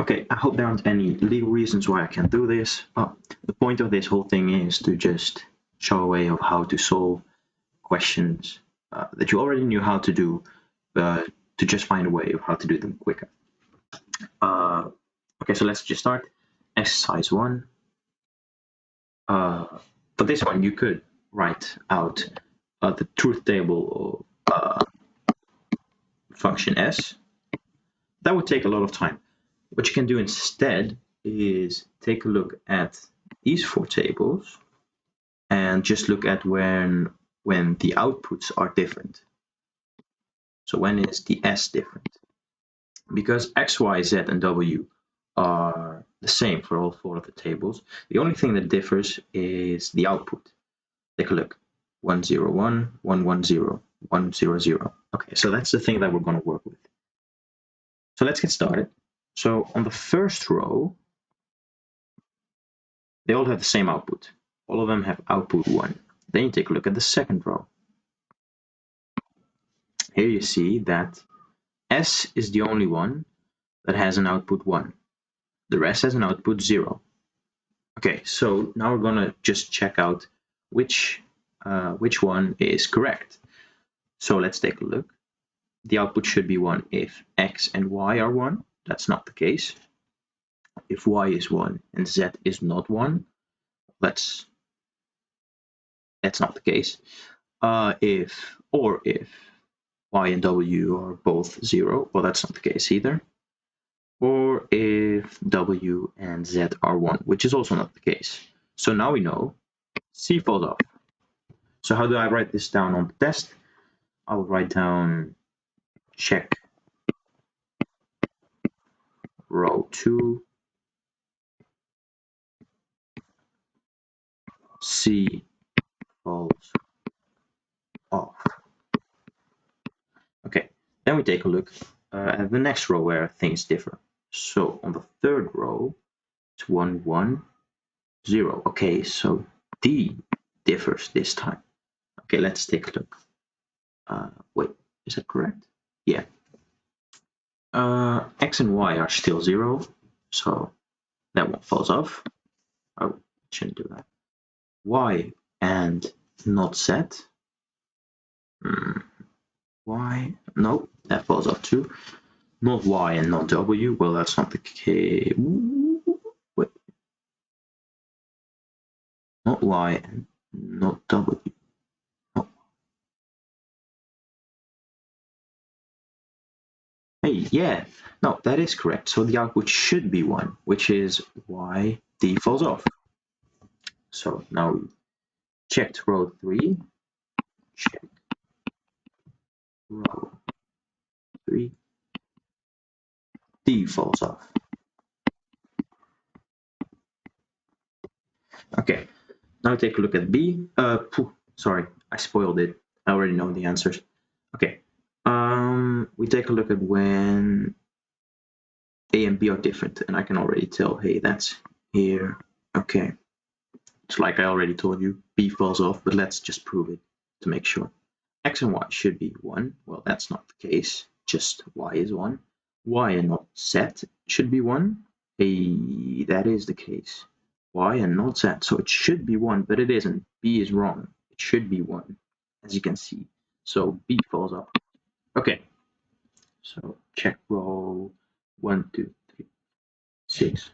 Okay, I hope there aren't any legal reasons why I can't do this, but the point of this whole thing is to just show a way of how to solve questions that you already knew how to do, but to just find a way of how to do them quicker. Okay, so let's just start. Exercise 1. For this one, you could write out the truth table of function s. That would take a lot of time. What you can do instead is take a look at these 4 tables and just look at when the outputs are different. So when is the s different? Because x, y, z, and w are the same for all 4 of the tables. The only thing that differs is the output. Take a look. 1, 0, 1, 1, 1, 0, 1, 0, 0. Okay, so that's the thing that we're going to work with. So let's get started. So on the first row, they all have the same output. All of them have output 1. Then you take a look at the second row. Here you see that S is the only one that has an output 1. The rest has an output 0. Okay, so now we're going to just check out which one is correct. So let's take a look. The output should be 1 if x and y are 1. That's not the case. If y is 1 and z is not 1, that's not the case. If y and w are both 0, well, that's not the case either. Or if w and z are 1, which is also not the case. So now we know C falls off. So how do I write this down on the test? I'll write down check row 2, C falls off. Okay, then we take a look at the next row where things differ. So on the third row, it's 1, 1, 0. Okay, so D differs this time. Okay, let's take a look. Wait, is that correct? Yeah. X and Y are still 0, so that one falls off. Oh, shouldn't do that. Y and not Z. Y, no, that falls off too. Not Y and not W. Well, that's not the case. Wait. Not Y and not W. Oh. Hey, yeah. No, that is correct. So the output should be 1, which is why D falls off. So now we checked row 3. Check row 3. D falls off. Okay, now take a look at B. Sorry, I spoiled it. I already know the answers. Okay, we take a look at when A and B are different, and I can already tell, hey, that's here. Okay, it's like I already told you, B falls off, but let's just prove it to make sure. X and Y should be 1. Well, that's not the case, just Y is 1. Y and not Z should be 1. Hey, that is the case. Y and not Z, so it should be 1, but it isn't. B is wrong. It should be 1, as you can see. So B falls off. Okay, so check row 1, 2, 3, 6.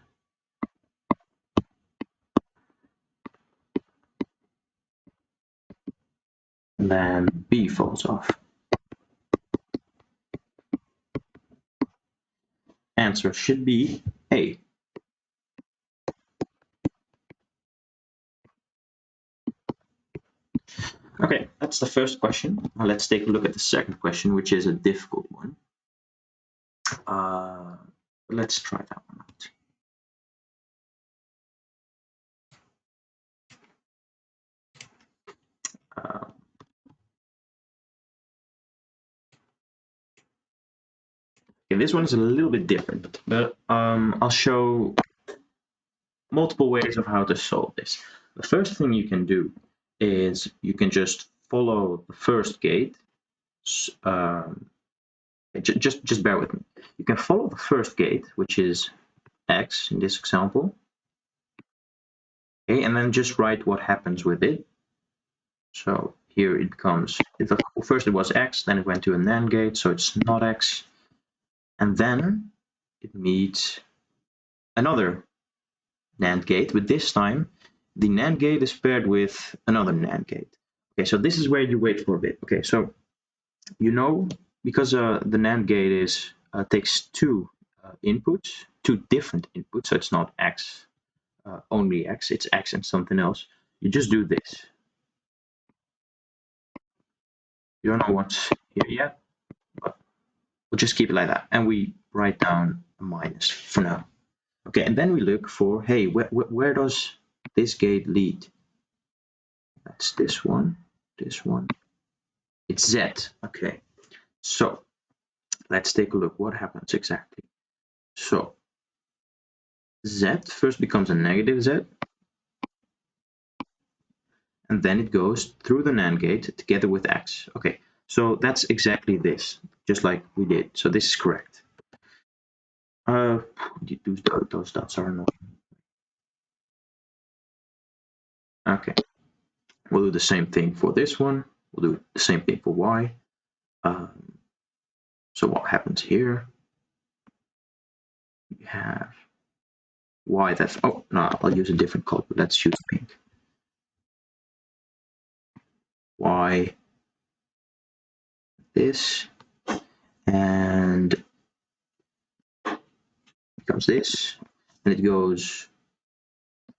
And then B falls off. Answer should be A. Okay, that's the first question. Now let's take a look at the second question, which is a difficult one. Let's try that one out. Okay, this one is a little bit different, but I'll show multiple ways of how to solve this. The first thing you can do is you can just follow the first gate. Just bear with me. You can follow the first gate, which is x in this example. Okay, and then just write what happens with it. So here it becomes, first it was x, then it went to a NAND gate, so it's not x. And then it meets another NAND gate, but this time the NAND gate is paired with another NAND gate. Okay, so this is where you wait for a bit. Okay, so you know, because the NAND gate takes two inputs, two different inputs, so it's not x, only x, it's x and something else. You just do this. You don't know what's here yet, but we'll just keep it like that, and we write down a minus for now. Okay, and then we look for, hey, where does this gate lead? That's this one, this one. It's Z. Okay, so let's take a look what happens exactly. So Z first becomes a negative Z, and then it goes through the NAND gate together with X. Okay, so that's exactly this, just like we did. So this is correct. Those dots are annoying. Okay, we'll do the same thing for this one. We'll do the same thing for Y. So what happens here? We have Y that's, oh no, I'll use a different color. Let's use pink. Y this, and becomes this, and it goes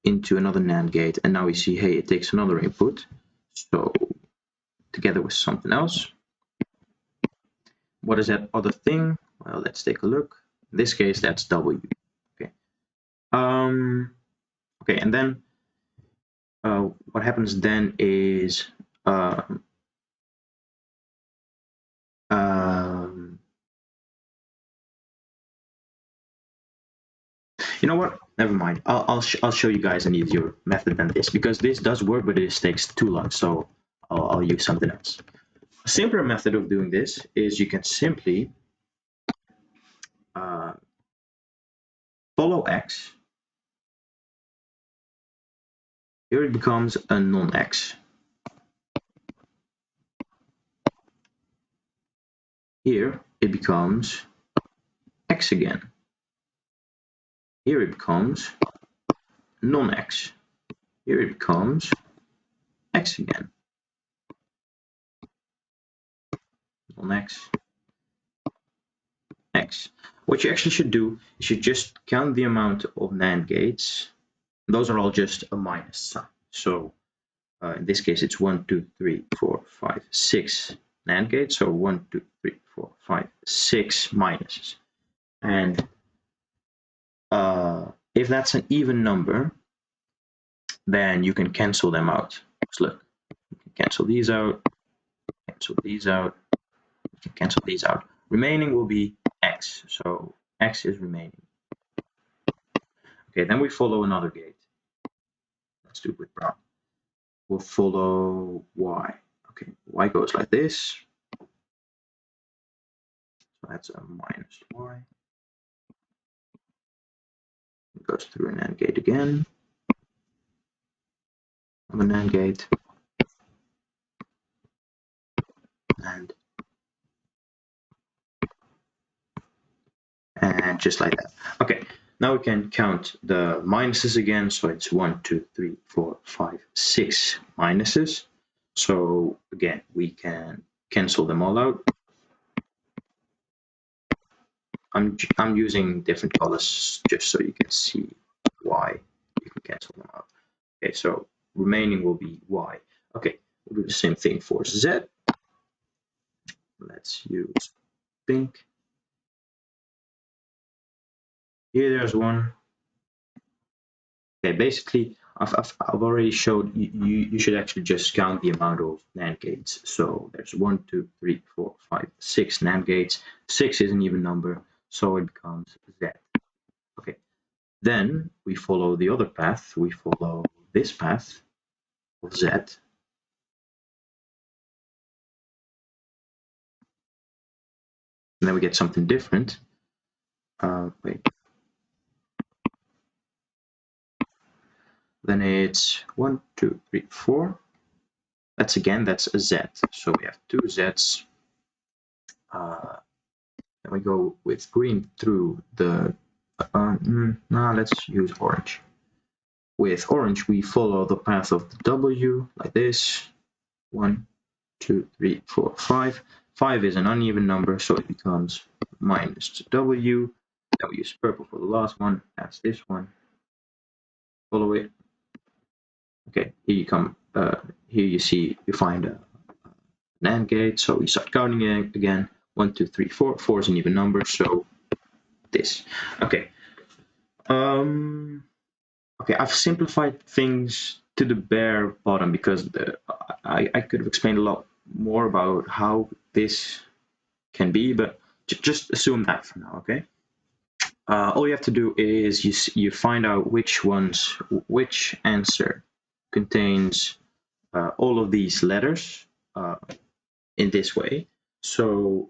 into another NAND gate, and now we see, hey, it takes another input, so together with something else. What is that other thing? Well, let's take a look. In this case, that's W. Okay. Okay, and then what happens then is you know what? Never mind. I'll show you guys an easier method than this, because this does work, but it takes too long. So I'll use something else. A simpler method of doing this is you can simply follow X. Here it becomes a non-X. Here it becomes X again. Here it becomes non-X. Here it becomes X again. Non-X, X. What you actually should do is you just count the amount of NAND gates. Those are all just a minus sign. So in this case, it's 1, 2, 3, 4, 5, 6 NAND gates. So 1, 2, 3, 4, 5, 6 minuses. And if that's an even number, then you can cancel them out. So look, you can cancel these out, cancel these out, cancel these out. Remaining will be X. So X is remaining. Okay, then we follow another gate. Let's do it with brown. We'll follow Y. Okay, Y goes like this. So that's a minus Y. It goes through an AND gate again. Another NAND gate. And just like that. Okay, now we can count the minuses again. So it's 1, 2, 3, 4, 5, 6 minuses. So again, we can cancel them all out. I'm using different colors just so you can see why you can cancel them out. Okay, so remaining will be Y. Okay, we'll do the same thing for Z. Let's use pink. Here there's one. Okay, basically I've already showed you should actually just count the amount of NAND gates. So there's 1, 2, 3, 4, 5, 6 NAND gates. 6 is an even number, so it becomes Z. Okay, then we follow the other path. We follow this path of Z. And then we get something different. Wait. then it's 1, 2, 3, 4. That's a Z. So we have two Z's. Then we go with green through the, let's use orange. With orange, we follow the path of the W like this. 1, 2, 3, 4, 5. 5 is an uneven number, so it becomes minus W. Then we use purple for the last one. That's this one. Follow it. Okay, here you come. Here you see you find an AND gate. So we start counting it again. 1, 2, 3, 4. 4 is an even number, so this. Okay. Okay, I've simplified things to the bare bottom because I could have explained a lot more about how this can be, but just assume that for now, okay? All you have to do is you find out which answer contains all of these letters in this way. So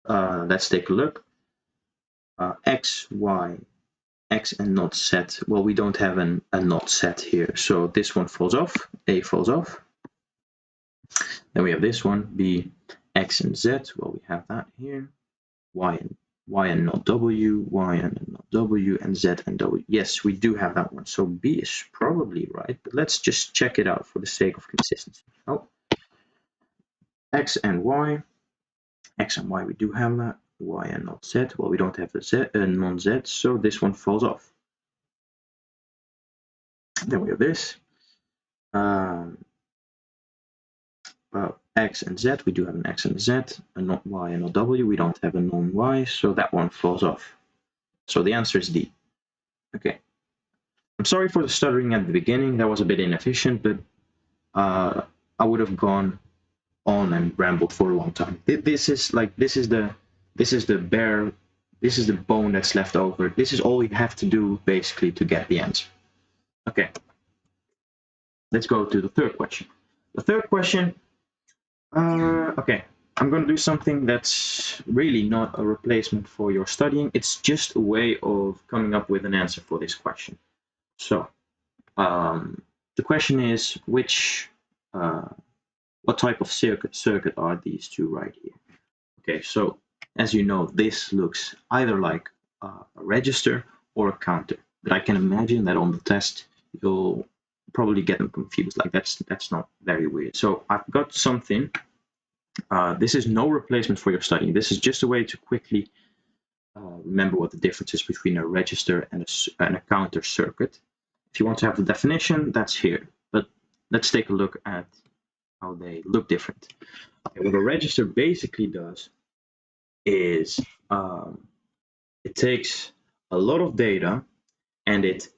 let's take a look. X, Y, X and not Z. Well, we don't have a not Z here, so this one falls off. A falls off. Then we have this one, B, X and Z. Well, we have that here. Y and not W, Y and not W, and Z and W. Yes, we do have that one. So B is probably right, but let's just check it out for the sake of consistency. Oh, X and Y. X and Y, we do have that. Y and not Z. Well, we don't have the Z, non-Z, so this one falls off. Then we have this. Well, X and Z, we do have an X and a Z, a not Y and a W. We don't have a non-Y, so that one falls off. So the answer is D. Okay. I'm sorry for the stuttering at the beginning. That was a bit inefficient, but I would have gone on and rambled for a long time. This is the bone that's left over. This is all you have to do basically to get the answer. Okay. Let's go to the third question. The third question. Okay. I'm going to do something that's really not a replacement for your studying. It's just a way of coming up with an answer for this question. So, the question is, what type of circuit are these two right here? Okay, so as you know, this looks either like a register or a counter. But I can imagine that on the test, you'll probably get them confused. Like that's not very weird. So I've got something. This is no replacement for your studying. This is just a way to quickly remember what the difference is between a register and a counter circuit. If you want to have the definition, that's here. But let's take a look at how they look different. Okay, what a register basically does is it takes a lot of data and it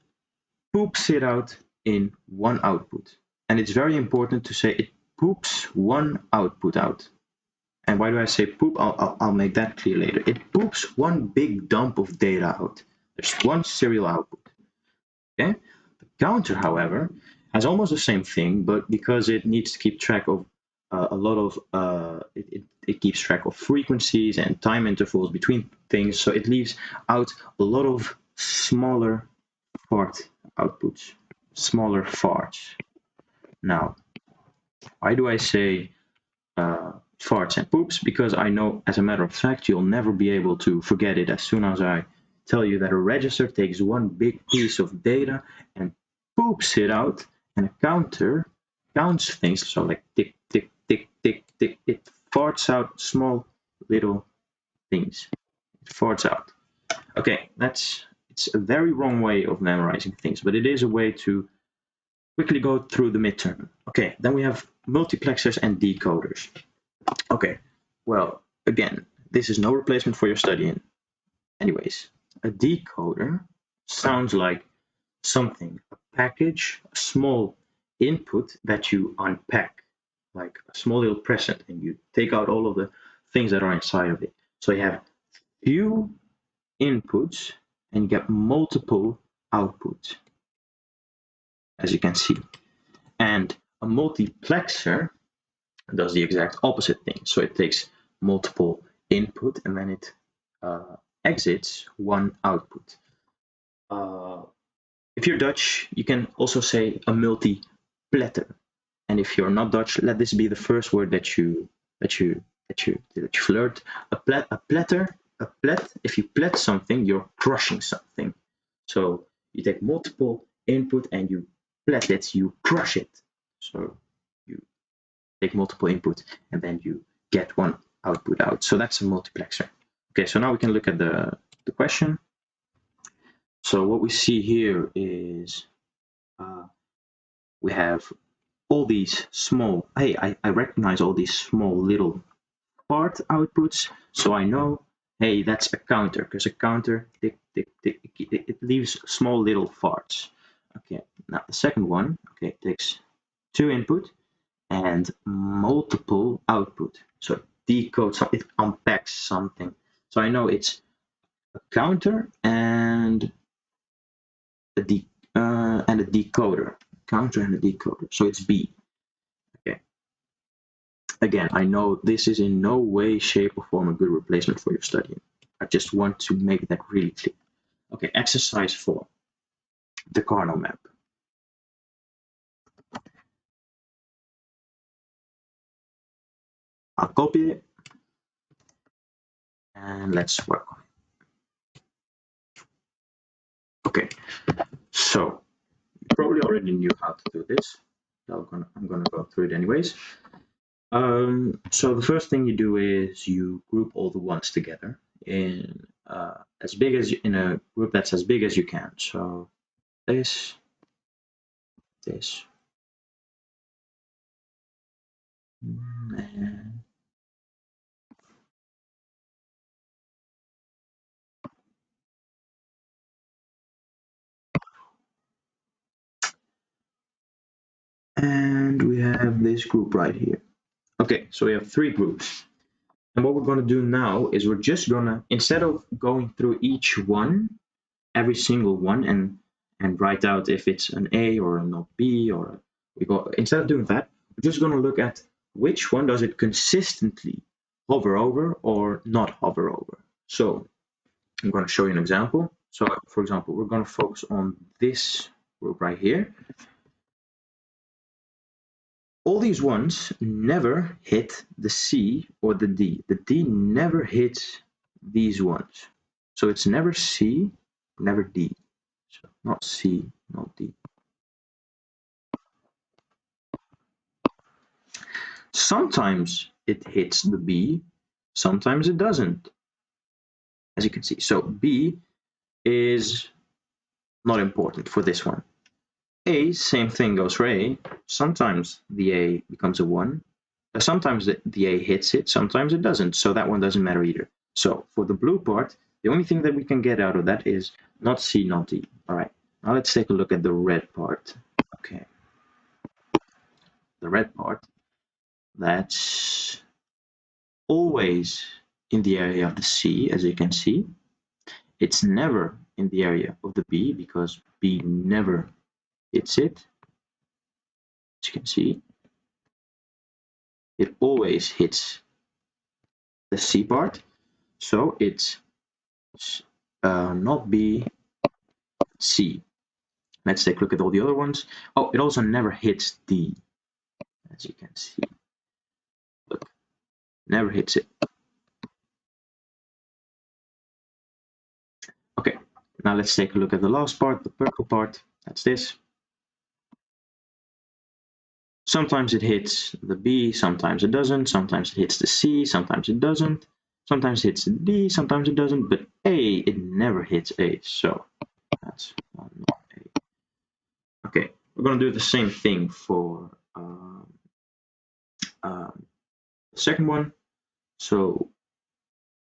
poops it out in one output. And it's very important to say it poops one output out. And why do I say poop? I'll make that clear later. It poops one big dump of data out. There's one serial output. Okay. The counter, however, has almost the same thing, but because it needs to keep track of a lot of it keeps track of frequencies and time intervals between things, so it leaves out a lot of smaller fart outputs, smaller farts. Now, why do I say farts and poops? Because I know, as a matter of fact, you'll never be able to forget it as soon as I tell you that a register takes one big piece of data and poops it out, and a counter counts things, so like tick, tick, tick, tick, tick, it farts out small little things. It farts out. Okay, it's a very wrong way of memorizing things, but it is a way to quickly go through the midterm. Okay, then we have multiplexers and decoders. Okay, well, again, this is no replacement for your studying. Anyways, a decoder sounds like something, a package, a small input that you unpack, like a small little present, and you take out all of the things that are inside of it. So you have few inputs and you get multiple outputs, as you can see. And a multiplexer does the exact opposite thing. So it takes multiple input and then it exits one output. if you're Dutch, you can also say a multipletter. And if you're not Dutch, let this be the first word that you've learned. A platter. If you plat something, you're crushing something. So you take multiple input and you plat it, you crush it. So you take multiple input and then you get one output out. So that's a multiplexer. Okay, so now we can look at the question. So what we see here is we have all these small, hey, I recognize all these small little part outputs. So I know, hey, that's a counter, because a counter, tick, tick, tick, it leaves small little farts. Okay, now the second one, okay, takes 2 input and multiple output. So it decodes, it unpacks something. So I know it's a counter and a decoder. Counter and a decoder. So it's B. Okay. Again, I know this is in no way, shape, or form a good replacement for your studying. I just want to make that really clear. Okay, exercise 4. The Carnot map. I'll copy it and let's work on it. Okay, so you probably already knew how to do this. I'm gonna go through it anyways. So the first thing you do is you group all the ones together in in a group that's as big as you can. So this, and we have this group right here. Okay, so we have 3 groups. And what we're going to do now is we're just going to, instead of going through each one, every single one, and write out if it's an A or a not B, or instead of doing that, we're just going to look at which one does it consistently hover over or not hover over. So I'm going to show you an example. So for example, we're going to focus on this group right here. All these ones never hit the C or the D. The D never hits these ones. So it's never C, never D. So not C, not D. Sometimes it hits the B, sometimes it doesn't, as you can see. So B is not important for this one. A, same thing goes for A. Sometimes the A becomes a 1. Sometimes the A hits it, sometimes it doesn't. So that one doesn't matter either. So for the blue part, the only thing that we can get out of that is not C, not D. All right, now let's take a look at the red part. Okay, the red part, that's always in the area of the C, as you can see. It's never in the area of the B because B never hits it. As you can see, it always hits the C part. So it's not B, C. Let's take a look at all the other ones. Oh, it also never hits D, as you can see. Look, never hits it. Okay, now let's take a look at the last part, the purple part. That's this. Sometimes it hits the B, sometimes it doesn't. Sometimes it hits the C, sometimes it doesn't. Sometimes it hits the D, sometimes it doesn't. But A, it never hits A. So that's not A. Okay, we're going to do the same thing for the second one. So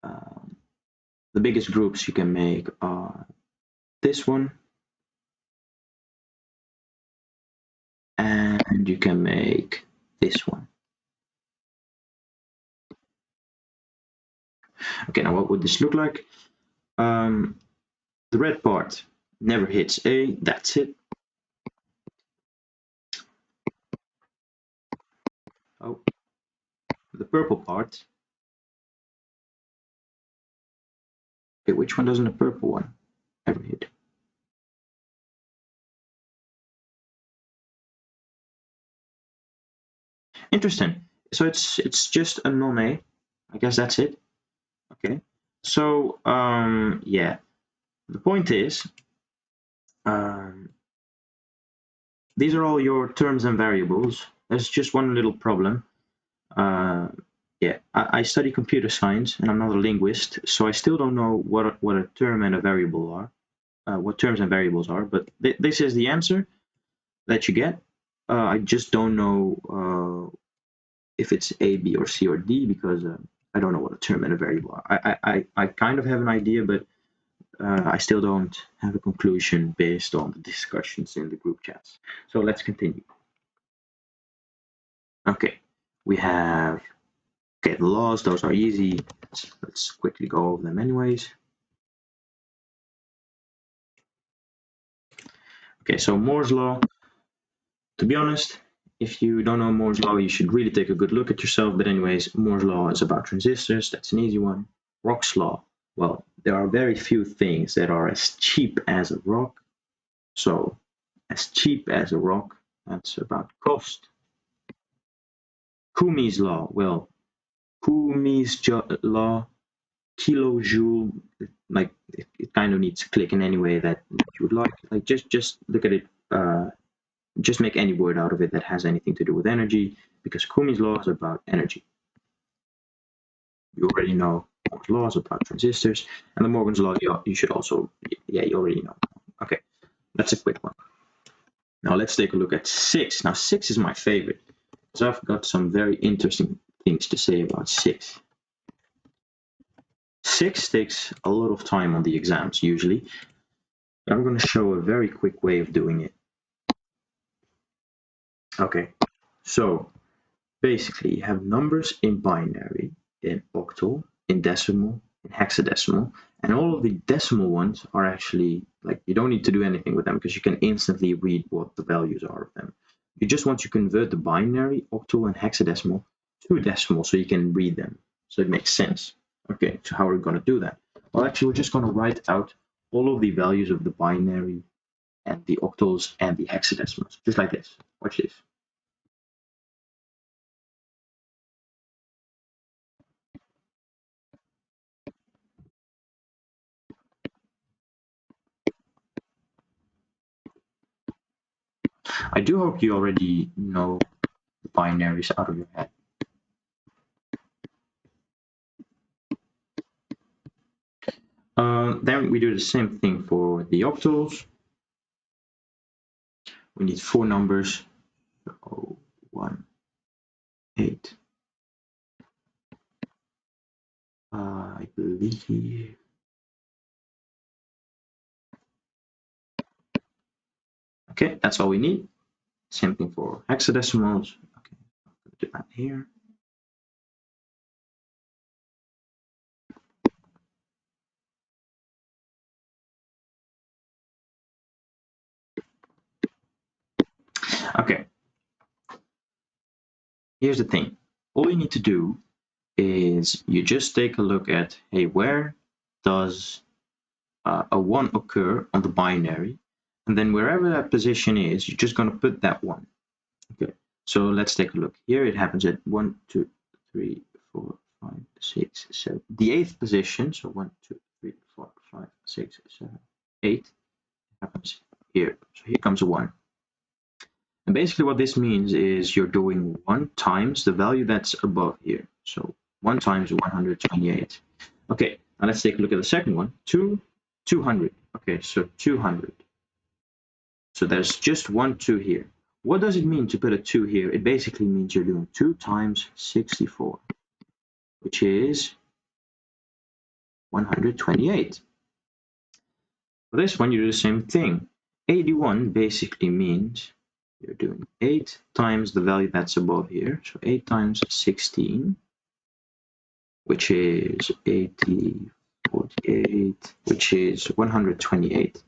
the biggest groups you can make are this one, and you can make this one. Okay, now what would this look like? The red part never hits A, that's it. Oh, the purple part. Okay, which one doesn't the purple one ever hit? Interesting. So it's just a non-A. I guess that's it. Okay. So yeah, the point is, these are all your terms and variables. There's just one little problem. Yeah, I study computer science and I'm not a linguist, so I still don't know what a term and a variable are, what terms and variables are. But this is the answer that you get. I just don't know if it's A, B, or C, or D because I don't know what a term and a variable are. I kind of have an idea, but I still don't have a conclusion based on the discussions in the group chats. So let's continue. Okay, we have the laws. Those are easy. Let's quickly go over them anyways. Okay, so Moore's law. To be honest, if you don't know Moore's law, you should really take a good look at yourself. But anyways, Moore's law is about transistors. That's an easy one. Rock's law. Well, there are very few things that are as cheap as a rock. So, as cheap as a rock, that's about cost. Kumi's law. Well, Kumi's law, kilojoule, like it kind of needs to click in any way that you would like. Like just look at it. Just make any word out of it that has anything to do with energy, because Kumi's law is about energy. You already know Moore's law is about transistors, and the Morgan's law you should also, yeah, you already know. Okay, that's a quick one. Now let's take a look at 6. Now 6 is my favorite, so I've got some very interesting things to say about 6. 6 takes a lot of time on the exams usually. I'm going to show a very quick way of doing it. Okay, so basically you have numbers in binary, in octal, in decimal, in hexadecimal, and all of the decimal ones are actually, like, you don't need to do anything with them because you can instantly read what the values are of them. You just want to convert the binary, octal, and hexadecimal to decimal so you can read them, so it makes sense. Okay, so how are we going to do that? Well, actually, we're just going to write out all of the values of the binary and the octals and the hexadecimals, just like this. Watch this. I do hope you already know the binaries out of your head. Then we do the same thing for the octals. We need 4 numbers. 0, 1, 8. I believe. Okay, that's all we need. Same thing for hexadecimals. Okay, I'll do that here. Okay. Here's the thing. All you need to do is you just take a look at, hey, where does a 1 occur on the binary? And then wherever that position is, you're just going to put that 1. Okay, so let's take a look. Here it happens at 1, 2, 3, 4, 5, 6, 7. The 8th position, so 1, 2, 3, 4, 5, 6, 7, 8 happens here. So here comes a 1. And basically what this means is you're doing 1 times the value that's above here. So 1 times 128. Okay, now let's take a look at the second one. 200. Okay, so 200. So there's just 1 2 here. What does it mean to put a 2 here? It basically means you're doing 2 times 64, which is 128. For this one, you do the same thing. 81 basically means you're doing 8 times the value that's above here. So 8 times 16, which is 80, 48, which is 128.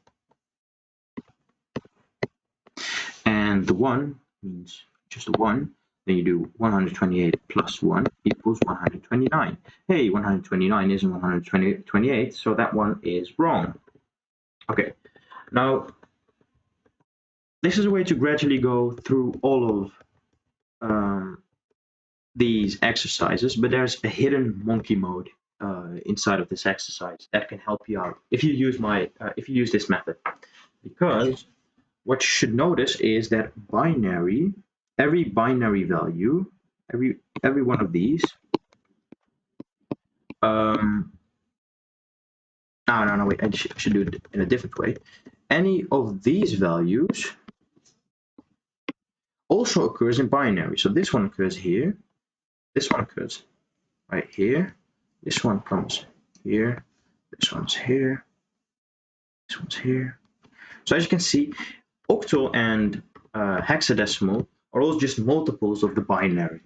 And the 1 means just a 1. Then you do 128 plus 1 equals 129. Hey, 129 isn't 128, so that one is wrong. Okay, now this is a way to gradually go through all of these exercises, but there's a hidden monkey mode inside of this exercise that can help you out if you use this method. Because what you should notice is that every binary value, every one of these, no, wait, I should do it in a different way. Any of these values also occurs in binary. So this one occurs here, this one occurs right here, this one comes here, this one's here, this one's here. So as you can see, octal and hexadecimal are all just multiples of the binary.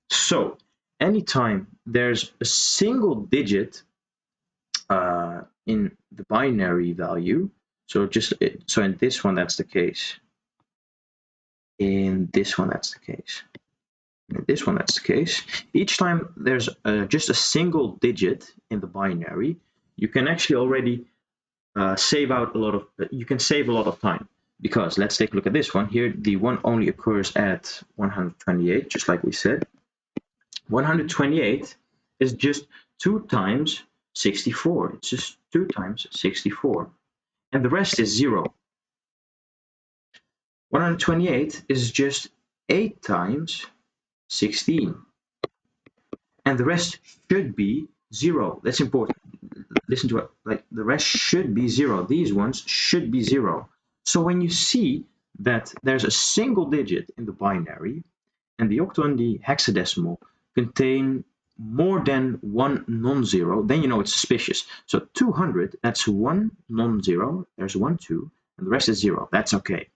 So anytime there's a single digit in the binary value, so in this one that's the case, in this one that's the case, in this one that's the case, each time there's just a single digit in the binary, you can actually already save a lot of time. Because let's take a look at this one here. The one only occurs at 128, just like we said. 128 is just 2 times 64. It's just 2 times 64. And the rest is 0. 128 is just 8 times 16. And the rest should be 0. That's important. Listen to it. Like, the rest should be 0. These ones should be 0. So when you see that there's a single digit in the binary and the octal and the hexadecimal contain more than one non-zero, then you know it's suspicious. So 200, that's one non-zero. There's 1, 2, and the rest is 0. That's okay.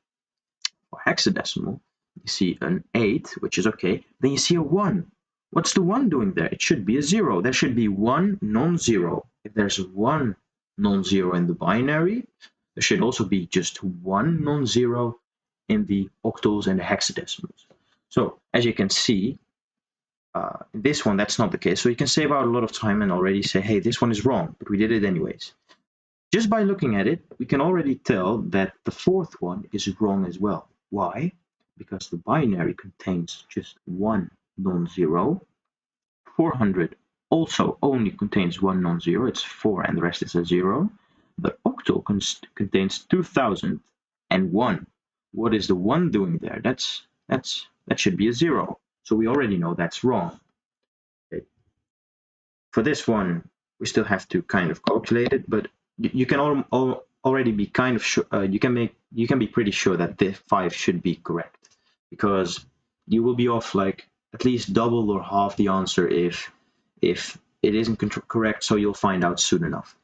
For hexadecimal, you see an 8, which is okay. Then you see a 1. What's the 1 doing there? It should be a 0. There should be one non-zero. If there's one non-zero in the binary, there should also be just one non-zero in the octals and the hexadecimals. So as you can see, in this one, that's not the case. So you can save out a lot of time and already say, hey, this one is wrong, but we did it anyways. Just by looking at it, we can already tell that the fourth one is wrong as well. Why? Because the binary contains just one non-zero. 400 also only contains one non-zero. It's 4 and the rest is a 0. But octal contains 2001. What is the 1 doing there? That should be a 0. So we already know that's wrong. Okay. For this one, we still have to kind of calculate it, but you can already be kind of sure. You can be pretty sure that the 5 should be correct, because you will be off like at least double or half the answer if it isn't correct. So you'll find out soon enough.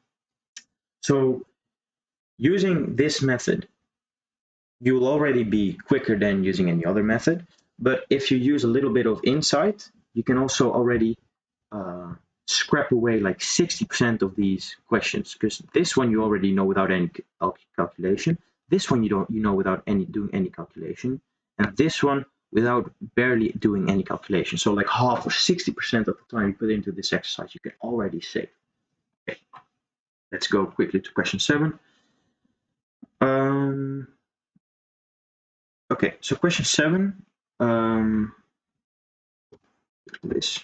So using this method, you will already be quicker than using any other method. But if you use a little bit of insight, you can also already scrap away like 60% of these questions, because this one you already know without any calculation. This one you know without doing any calculation, and this one without barely doing any calculation. So like half or 60% of the time you put into this exercise, you can already save. Okay, let's go quickly to question 7. Okay, so question 7. This.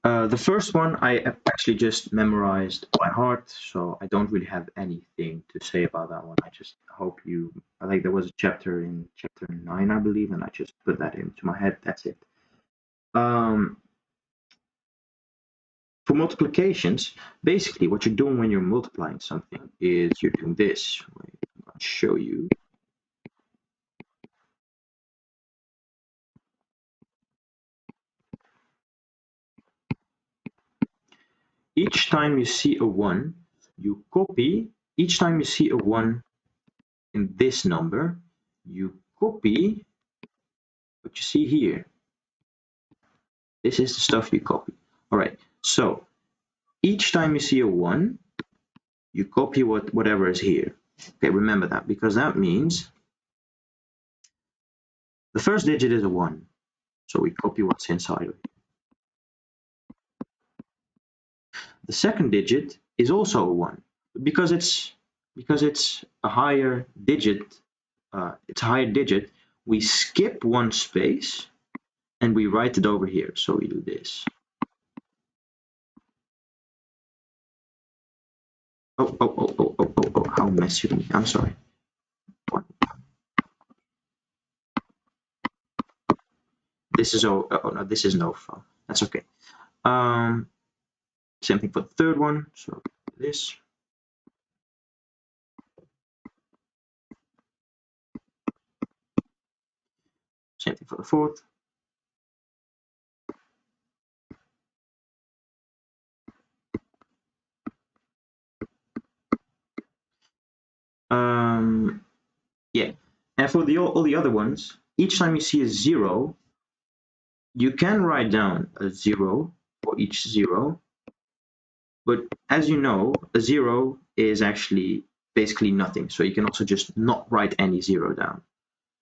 The first one I actually just memorized by heart, so I don't really have anything to say about that one. I just hope there was a chapter in chapter 9, I believe, and I just put that into my head. That's it. For multiplications, basically what you're doing when you're multiplying something is you're doing this. Wait, I'm going to show you. Each time you see a 1, you copy. Each time you see a 1 in this number, you copy what you see here. This is the stuff you copy. All right, so each time you see a 1, you copy whatever is here. Okay, remember that, because that means the first digit is a 1, so we copy what's inside of it. The second digit is also a 1, because it's a higher digit it's a higher digit, we skip one space and we write it over here. So we do this. Oh, how messy of me. I'm sorry. This is oh no, this is no fun. That's okay. Same thing for the third one. So this. Same thing for the fourth. Yeah, and for all the other ones, each time you see a 0, you can write down a 0 for each 0, but as you know, a 0 is actually basically nothing, so you can also just not write any 0 down.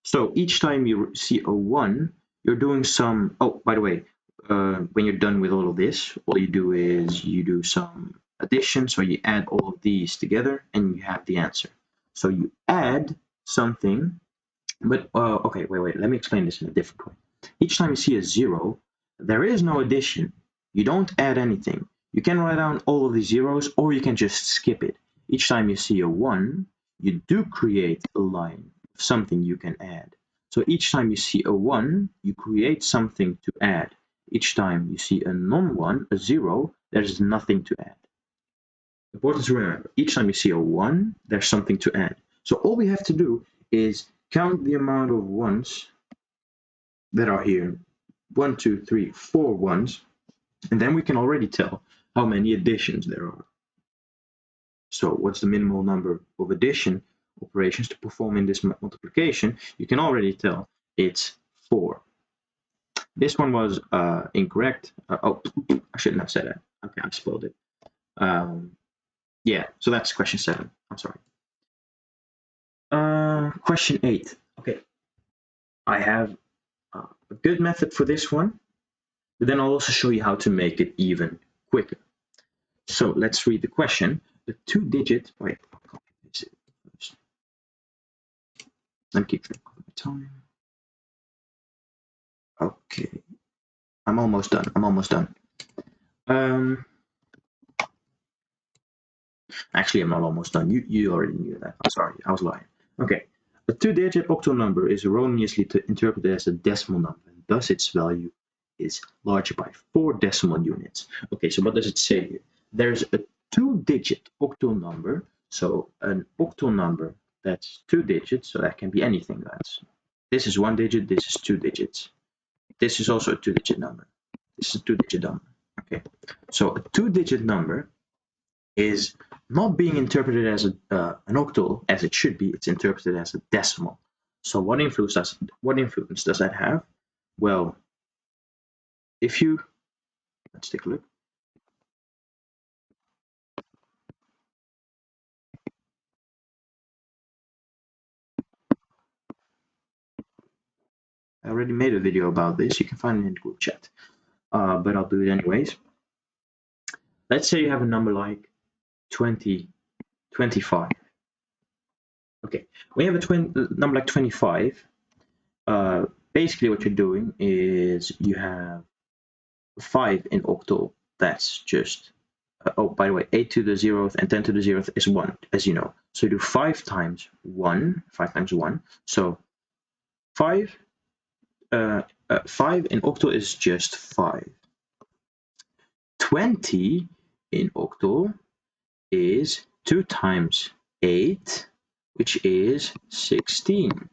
So each time you see a 1, you're doing some, oh, by the way, when you're done with all of this, all you do is you do some addition, so you add all of these together and you have the answer. So you add something, but okay, wait, let me explain this in a different way. Each time you see a 0, there is no addition. You don't add anything. You can write down all of the zeros, or you can just skip it. Each time you see a 1, you do create a line of something you can add. So each time you see a 1, you create something to add. Each time you see a non-1, a 0, there's nothing to add. Important to remember, each time you see a 1, there's something to add. So all we have to do is count the amount of ones that are here. 1, 2, 3, 4 ones, and then we can already tell how many additions there are. So what's the minimal number of addition operations to perform in this multiplication? You can already tell it's 4. This one was incorrect. Oh, I shouldn't have said that. Okay, I spelled it. Yeah, so that's question 7. I'm sorry. Question 8. Okay, I have a good method for this one, but then I'll also show you how to make it even quicker. So let's read the question. The 2-digit, wait, I'll copy this first. Let me keep track of my time. Okay, I'm almost done. Actually, I'm not almost done. You already knew that. I'm sorry, I was lying. Okay, a 2-digit octal number is erroneously interpreted as a decimal number, and thus its value is larger by 4 decimal units. Okay, so what does it say here? There's a 2-digit octal number, so an octal number that's 2 digits, so that can be anything. This is 1 digit, this is 2 digits. This is also a 2-digit number. This is a 2-digit number. Okay, so a 2-digit number is not being interpreted as an octal as it should be. It's interpreted as a decimal. So what influence does that have? Well, if you let's take a look. I already made a video about this. You can find it in the group chat, but I'll do it anyways. Let's say you have a number like 20, 25. Okay, when you have a number like 25, basically what you're doing is you have 5 in octal. That's just oh, by the way, 8 to the 0th and 10 to the 0th is 1, as you know. So you do 5 times 1, 5 times 1. So 5 in octal is just 5. 20 in octal is 2 times 8, which is 16.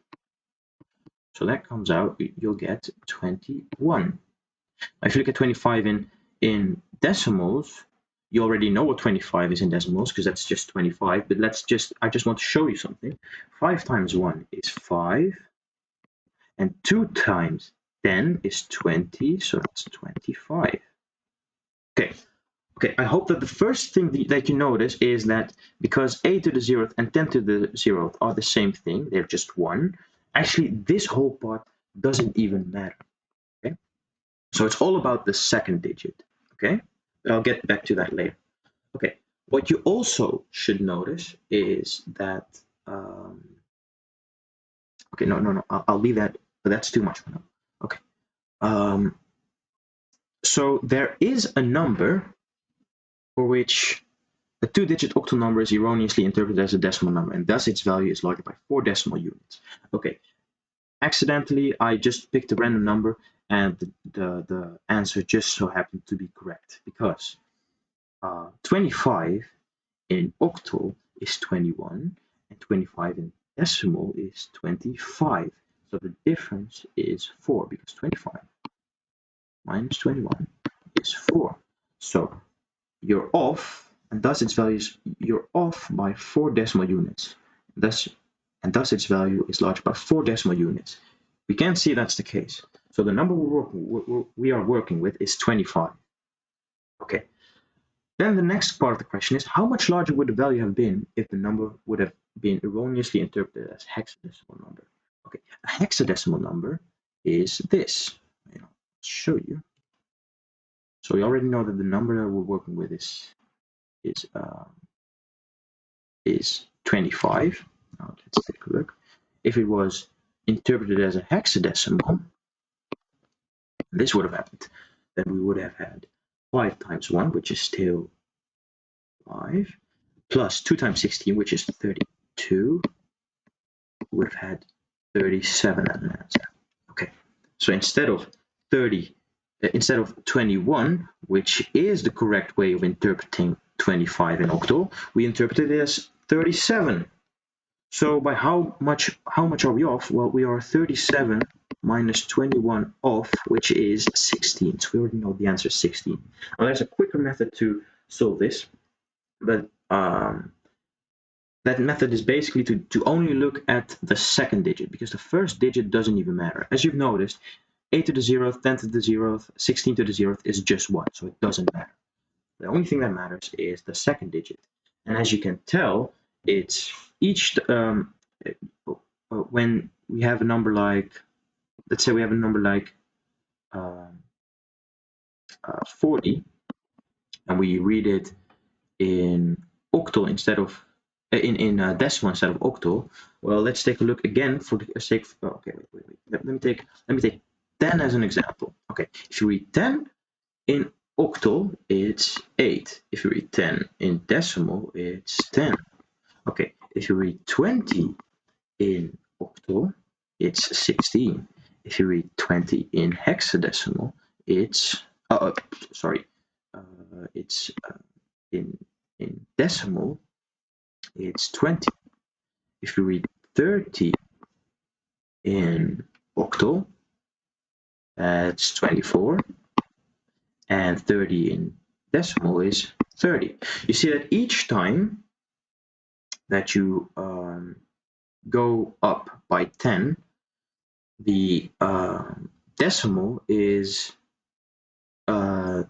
So that comes out, you'll get 21. If you look at 25 in decimals, you already know what 25 is in decimals because that's just 25, but I just want to show you something. 5 times 1 is 5, and 2 times 10 is 20, so that's 25. Okay, I hope that the first thing that you notice is that because 8 to the 0th and 10 to the 0th are the same thing, they're just 1, actually this whole part doesn't even matter. Okay, so it's all about the second digit. Okay, but I'll get back to that later. Okay, what you also should notice is that Okay, no, I'll leave that, but that's too much for now. Okay. So there is a number for which a 2-digit octal number is erroneously interpreted as a decimal number, and thus its value is larger by 4 decimal units. Okay. Accidentally, I just picked a random number, and the answer just so happened to be correct, because 25 in octal is 21, and 25 in decimal is 25. So the difference is 4, because 25 minus 21 is 4. So you're off, and thus its values, you're off by 4 decimal units. Thus its value is larger by 4 decimal units. We can see that's the case. So the number we are working with is 25. Okay. Then the next part of the question is, how much larger would the value have been if the number would have been erroneously interpreted as hexadecimal number? Okay, a hexadecimal number is this. I'll show you. So we already know that the number that we're working with is 25. Now let's take a look. If it was interpreted as a hexadecimal, this would have happened. Then we would have had 5 times 1, which is still 5, plus 2 times 16, which is 32. We would have had 37 as an answer. Okay, so instead of 21, which is the correct way of interpreting 25 in octal, we interpreted it as 37. So by how much are we off? Well, we are 37 minus 21 off, which is 16. So we already know the answer is 16. Now there's a quicker method to solve this, but that method is basically to only look at the second digit, because the first digit doesn't even matter. As you've noticed, 8 to the 0th, 10 to the 0th, 16 to the 0th is just 1, so it doesn't matter. The only thing that matters is the second digit. And as you can tell, it's each, when we have a number like, let's say we have a number like 40, and we read it in octal instead of, in decimal instead of octal. Well, let's take a look again for the sake of, okay, wait. Let me take 10 as an example. Okay, if you read 10 in octal, it's 8. If you read 10 in decimal, it's 10. Okay, if you read 20 in octal, it's 16. If you read 20 in hexadecimal, it's in decimal, it's 20. If you read 30 in octal, that's 24, and 30 in decimal is 30. You see that each time that you go up by 10, the decimal is 2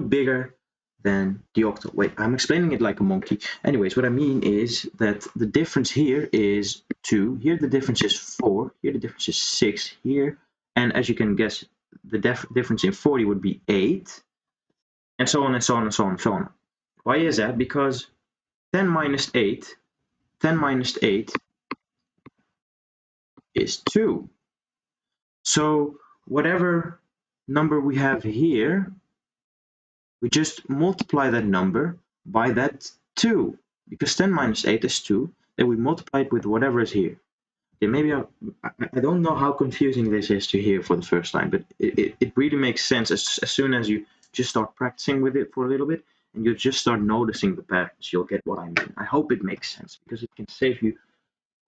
bigger than the octal. Wait, I'm explaining it like a monkey. Anyways, what I mean is that the difference here is 2. Here the difference is 4. Here the difference is 6. Here, and as you can guess, the difference in 40 would be 8, and so on and so on and so on and so on. Why is that? Because 10 minus 8 is 2. So whatever number we have here, we just multiply that number by that 2, because 10 minus 8 is 2, then we multiply it with whatever is here. Okay, maybe I don't know how confusing this is to hear for the first time, but it really makes sense as soon as you just start practicing with it for a little bit, and you just start noticing the patterns, you'll get what I mean. I hope it makes sense, because it can save you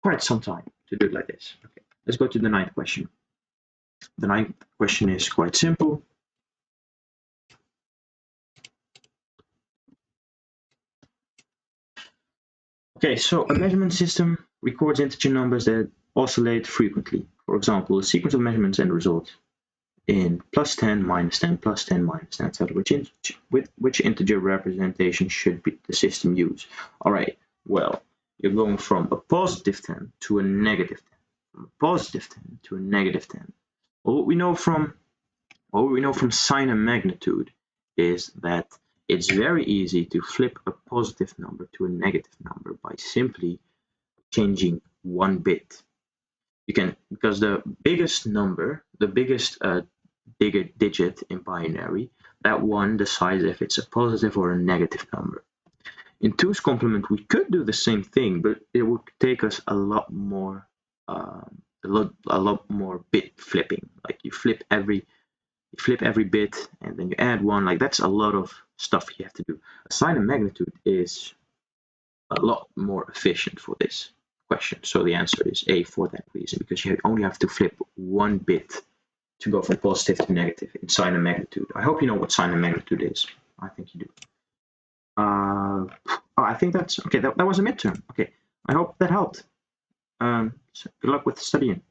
quite some time to do it like this. Okay, let's go to the 9th question. The 9th question is quite simple. Okay, so a measurement system records integer numbers that oscillate frequently. For example, a sequence of measurements and results in plus 10, minus 10, plus 10, minus 10, etc. Which integer representation should the system use? All right, well, you're going from a positive 10 to a negative 10. From a positive 10 to a negative 10. Well, what we know from sign and magnitude is that It's very easy to flip a positive number to a negative number by simply changing one bit. You can, because the biggest number, the biggest digit in binary, that one decides if it's a positive or a negative number. In 2's complement, we could do the same thing, but it would take us a lot more bit flipping. Like you flip every bit and then you add one. Like that's a lot of stuff you have to do. A sign of magnitude is a lot more efficient for this question. So the answer is A for that reason, because you only have to flip one bit to go from positive to negative in sign of magnitude. I hope you know what sign of magnitude is. I think you do. I think that's okay. That was a midterm. Okay, I hope that helped. So good luck with studying.